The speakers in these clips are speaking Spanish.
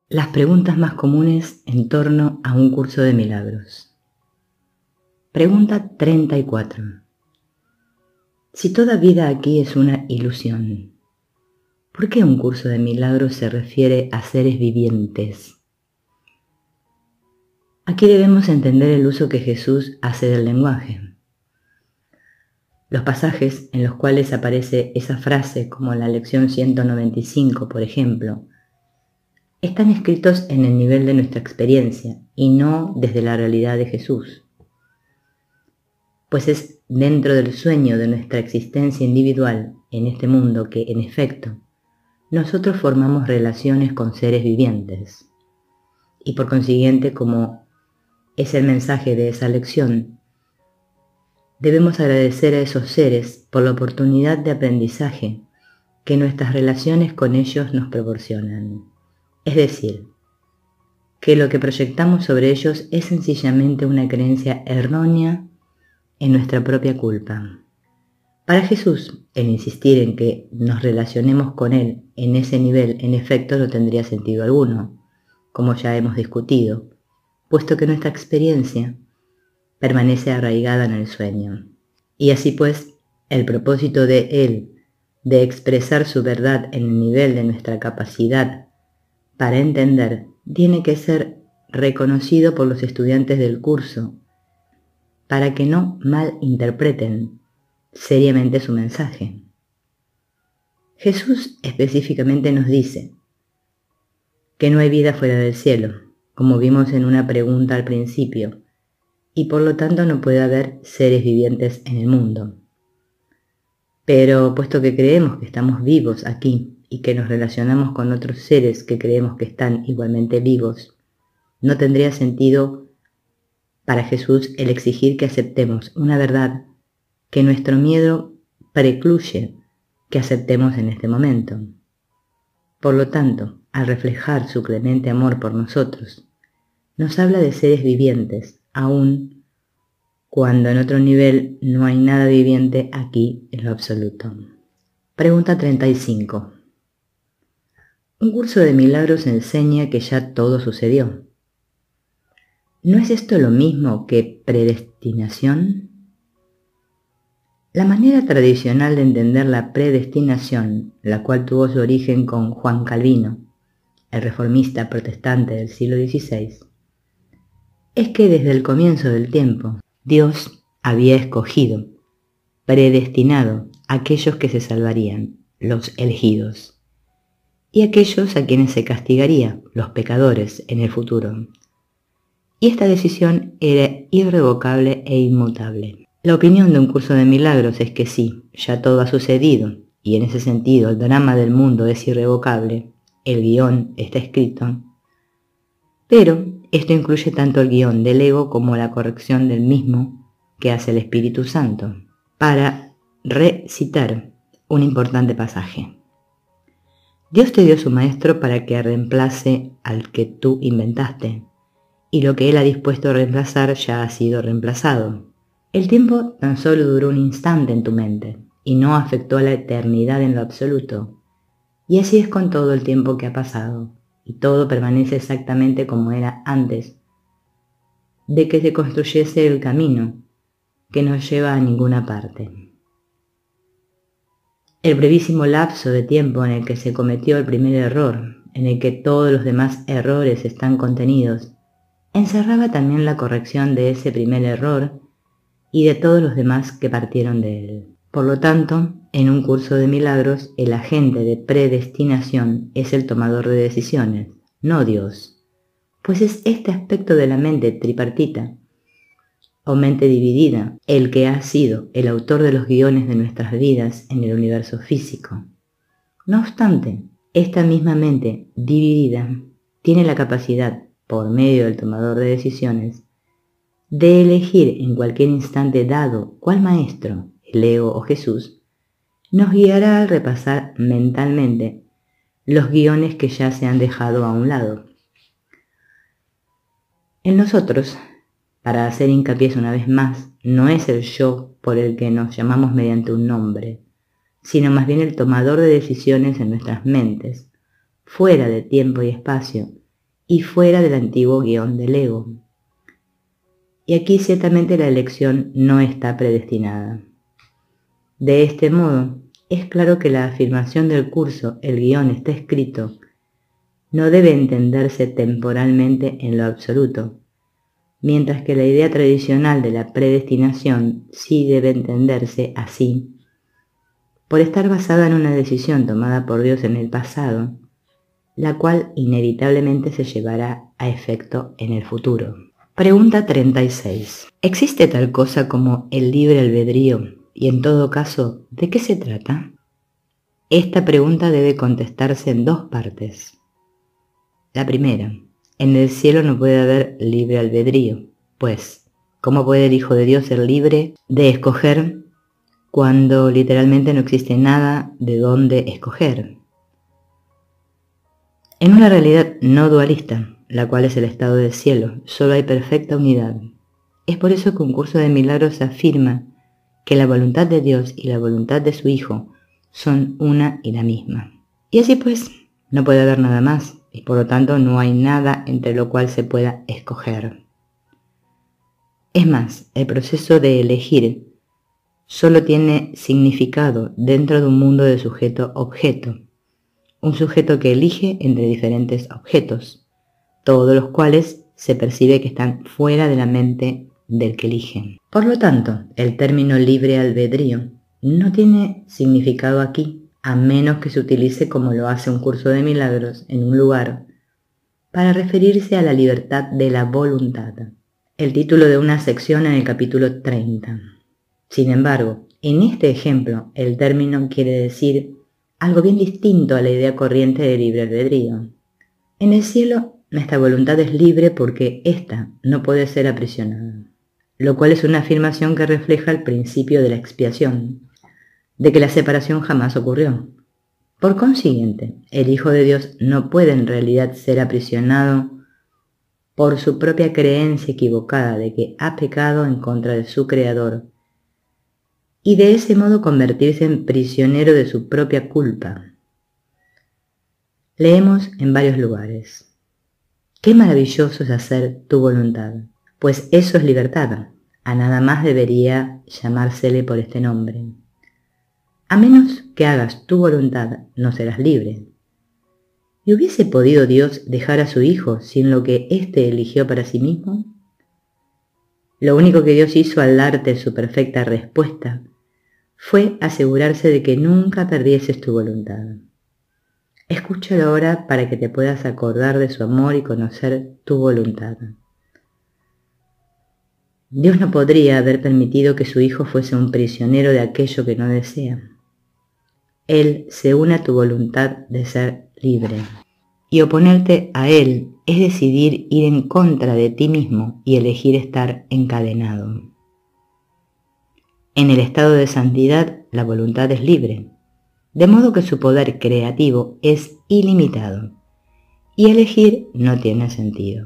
Las preguntas más comunes en torno a un curso de milagros. Pregunta 34. Si toda vida aquí es una ilusión, ¿por qué un curso de milagros se refiere a seres vivientes? Aquí debemos entender el uso que Jesús hace del lenguaje. Los pasajes en los cuales aparece esa frase, como en la lección 195, por ejemplo, están escritos en el nivel de nuestra experiencia y no desde la realidad de Jesús. Pues es dentro del sueño de nuestra existencia individual en este mundo que, en efecto, nosotros formamos relaciones con seres vivientes. Y por consiguiente, como es el mensaje de esa lección, debemos agradecer a esos seres por la oportunidad de aprendizaje que nuestras relaciones con ellos nos proporcionan. Es decir, que lo que proyectamos sobre ellos es sencillamente una creencia errónea en nuestra propia culpa. Para Jesús, el insistir en que nos relacionemos con Él en ese nivel, en efecto, no tendría sentido alguno, como ya hemos discutido, puesto que nuestra experiencia permanece arraigada en el sueño. Y así pues, el propósito de Él de expresar su verdad en el nivel de nuestra capacidad para entender tiene que ser reconocido por los estudiantes del curso, para que no malinterpreten seriamente su mensaje. Jesús específicamente nos dice que no hay vida fuera del cielo, como vimos en una pregunta al principio, y por lo tanto no puede haber seres vivientes en el mundo. Pero puesto que creemos que estamos vivos aquí y que nos relacionamos con otros seres que creemos que están igualmente vivos, no tendría sentido para Jesús el exigir que aceptemos una verdad que nuestro miedo precluye que aceptemos en este momento. Por lo tanto, al reflejar su clemente amor por nosotros, nos habla de seres vivientes, aun cuando en otro nivel no hay nada viviente aquí en lo absoluto. Pregunta 35. Un curso de milagros enseña que ya todo sucedió. ¿No es esto lo mismo que predestinación? La manera tradicional de entender la predestinación, la cual tuvo su origen con Juan Calvino, el reformista protestante del siglo XVI, es que desde el comienzo del tiempo, Dios había escogido, predestinado a aquellos que se salvarían, los elegidos, y aquellos a quienes se castigaría, los pecadores, en el futuro. Y esta decisión era irrevocable e inmutable. La opinión de un curso de milagros es que sí, ya todo ha sucedido, y en ese sentido el drama del mundo es irrevocable, el guión está escrito, pero esto incluye tanto el guión del ego como la corrección del mismo que hace el Espíritu Santo, para recitar un importante pasaje. Dios te dio su maestro para que reemplace al que tú inventaste, y lo que Él ha dispuesto a reemplazar ya ha sido reemplazado. El tiempo tan solo duró un instante en tu mente, y no afectó a la eternidad en lo absoluto. Y así es con todo el tiempo que ha pasado, y todo permanece exactamente como era antes de que se construyese el camino que no lleva a ninguna parte. El brevísimo lapso de tiempo en el que se cometió el primer error, en el que todos los demás errores están contenidos, encerraba también la corrección de ese primer error y de todos los demás que partieron de él. Por lo tanto, en un curso de milagros, el agente de predestinación es el tomador de decisiones, no Dios, pues es este aspecto de la mente tripartita, o mente dividida, el que ha sido el autor de los guiones de nuestras vidas en el universo físico. No obstante, esta misma mente dividida tiene la capacidad, por medio del tomador de decisiones, de elegir en cualquier instante dado cuál maestro, el ego o Jesús, nos guiará al repasar mentalmente los guiones que ya se han dejado a un lado. En nosotros, para hacer hincapié una vez más, no es el yo por el que nos llamamos mediante un nombre, sino más bien el tomador de decisiones en nuestras mentes, fuera de tiempo y espacio, y fuera del antiguo guión del ego. Y aquí ciertamente la elección no está predestinada. De este modo, es claro que la afirmación del curso "el guión está escrito" no debe entenderse temporalmente en lo absoluto, mientras que la idea tradicional de la predestinación sí debe entenderse así, por estar basada en una decisión tomada por Dios en el pasado, la cual inevitablemente se llevará a efecto en el futuro. Pregunta 36. ¿Existe tal cosa como el libre albedrío? Y en todo caso, ¿de qué se trata? Esta pregunta debe contestarse en dos partes. La primera, en el cielo no puede haber libre albedrío, pues, ¿cómo puede el Hijo de Dios ser libre de escoger cuando literalmente no existe nada de dónde escoger? En una realidad no dualista, la cual es el estado del cielo, solo hay perfecta unidad. Es por eso que un curso de milagros afirma que la voluntad de Dios y la voluntad de su Hijo son una y la misma. Y así pues, no puede haber nada más, y por lo tanto no hay nada entre lo cual se pueda escoger. Es más, el proceso de elegir solo tiene significado dentro de un mundo de sujeto-objeto, un sujeto que elige entre diferentes objetos, todos los cuales se percibe que están fuera de la mente del que elige. Por lo tanto, el término libre albedrío no tiene significado aquí, a menos que se utilice como lo hace un curso de milagros en un lugar, para referirse a la libertad de la voluntad, el título de una sección en el capítulo 30. Sin embargo, en este ejemplo, el término quiere decir algo bien distinto a la idea corriente de libre albedrío. En el cielo, nuestra voluntad es libre porque ésta no puede ser aprisionada, lo cual es una afirmación que refleja el principio de la expiación, de que la separación jamás ocurrió. Por consiguiente, el Hijo de Dios no puede en realidad ser aprisionado por su propia creencia equivocada de que ha pecado en contra de su Creador, y de ese modo convertirse en prisionero de su propia culpa. Leemos en varios lugares: qué maravilloso es hacer tu voluntad, pues eso es libertad, a nada más debería llamársele por este nombre. A menos que hagas tu voluntad, no serás libre. ¿Y hubiese podido Dios dejar a su Hijo sin lo que éste eligió para sí mismo? Lo único que Dios hizo al darte su perfecta respuesta fue asegurarse de que nunca perdieses tu voluntad. Escúchalo ahora para que te puedas acordar de su amor y conocer tu voluntad. Dios no podría haber permitido que su Hijo fuese un prisionero de aquello que no desea. Él se une a tu voluntad de ser libre. Y oponerte a Él es decidir ir en contra de ti mismo y elegir estar encadenado. En el estado de santidad, la voluntad es libre, de modo que su poder creativo es ilimitado, y elegir no tiene sentido.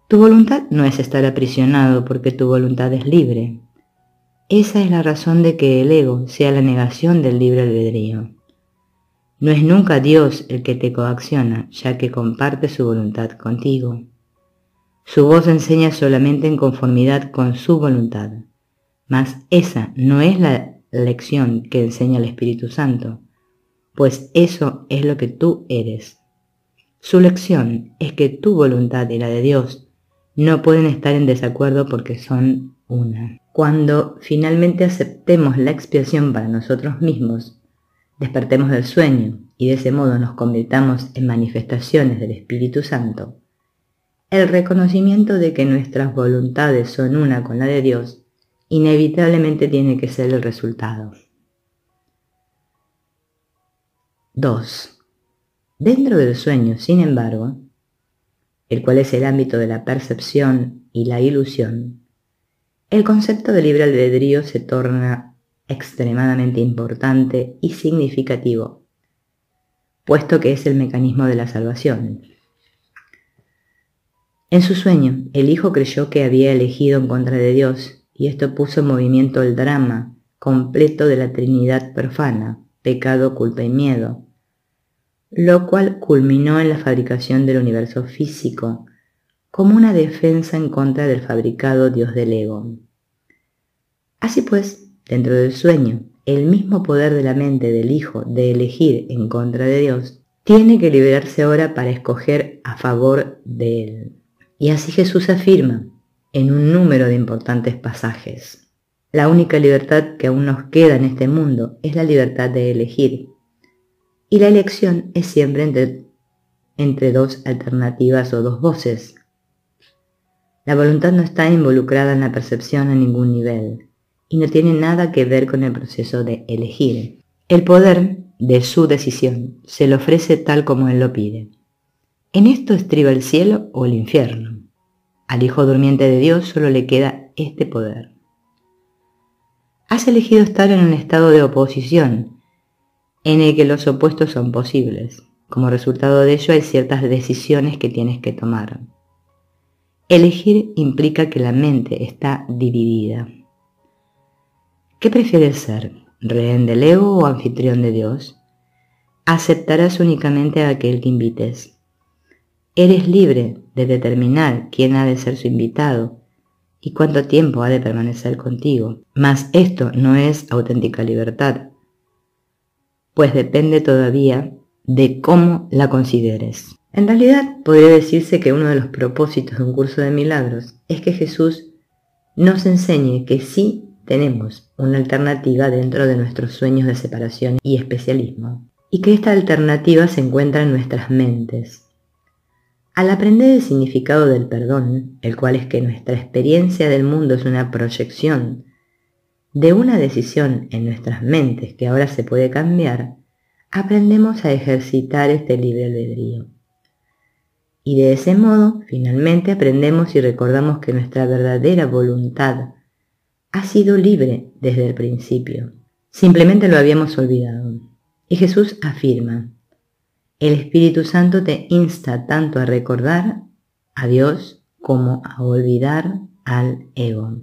Tu voluntad no es estar aprisionado porque tu voluntad es libre. Esa es la razón de que el ego sea la negación del libre albedrío. No es nunca Dios el que te coacciona, ya que comparte su voluntad contigo. Su voz enseña solamente en conformidad con su voluntad, mas esa no es la lección que enseña el Espíritu Santo, pues eso es lo que tú eres. Su lección es que tu voluntad y la de Dios no pueden estar en desacuerdo porque son una. Cuando finalmente aceptemos la expiación para nosotros mismos, despertemos del sueño y de ese modo nos convirtamos en manifestaciones del Espíritu Santo, el reconocimiento de que nuestras voluntades son una con la de Dios inevitablemente tiene que ser el resultado. 2. Dentro del sueño, sin embargo, el cual es el ámbito de la percepción y la ilusión, el concepto de libre albedrío se torna extremadamente importante y significativo, puesto que es el mecanismo de la salvación. En su sueño, el Hijo creyó que había elegido en contra de Dios, y esto puso en movimiento el drama completo de la Trinidad profana, pecado, culpa y miedo, lo cual culminó en la fabricación del universo físico, como una defensa en contra del fabricado Dios del ego. Así pues, dentro del sueño, el mismo poder de la mente del Hijo de elegir en contra de Dios tiene que liberarse ahora para escoger a favor de Él. Y así Jesús afirma en un número de importantes pasajes: la única libertad que aún nos queda en este mundo es la libertad de elegir. Y la elección es siempre entre dos alternativas o dos voces. La voluntad no está involucrada en la percepción a ningún nivel y no tiene nada que ver con el proceso de elegir. El poder de su decisión se le ofrece tal como Él lo pide. En esto estriba el cielo o el infierno. Al Hijo durmiente de Dios solo le queda este poder. Has elegido estar en un estado de oposición, en el que los opuestos son posibles. Como resultado de ello hay ciertas decisiones que tienes que tomar. Elegir implica que la mente está dividida. ¿Qué prefieres ser? ¿Rehén del ego o anfitrión de Dios? Aceptarás únicamente a aquel que invites. Eres libre de determinar quién ha de ser su invitado y cuánto tiempo ha de permanecer contigo. Mas esto no es auténtica libertad, pues depende todavía de cómo la consideres. En realidad, podría decirse que uno de los propósitos de un curso de milagros es que Jesús nos enseñe que sí tenemos una alternativa dentro de nuestros sueños de separación y especialismo, y que esta alternativa se encuentra en nuestras mentes. Al aprender el significado del perdón, el cual es que nuestra experiencia del mundo es una proyección de una decisión en nuestras mentes que ahora se puede cambiar, aprendemos a ejercitar este libre albedrío. Y de ese modo, finalmente aprendemos y recordamos que nuestra verdadera voluntad ha sido libre desde el principio. Simplemente lo habíamos olvidado. Y Jesús afirma: el Espíritu Santo te insta tanto a recordar a Dios como a olvidar al ego.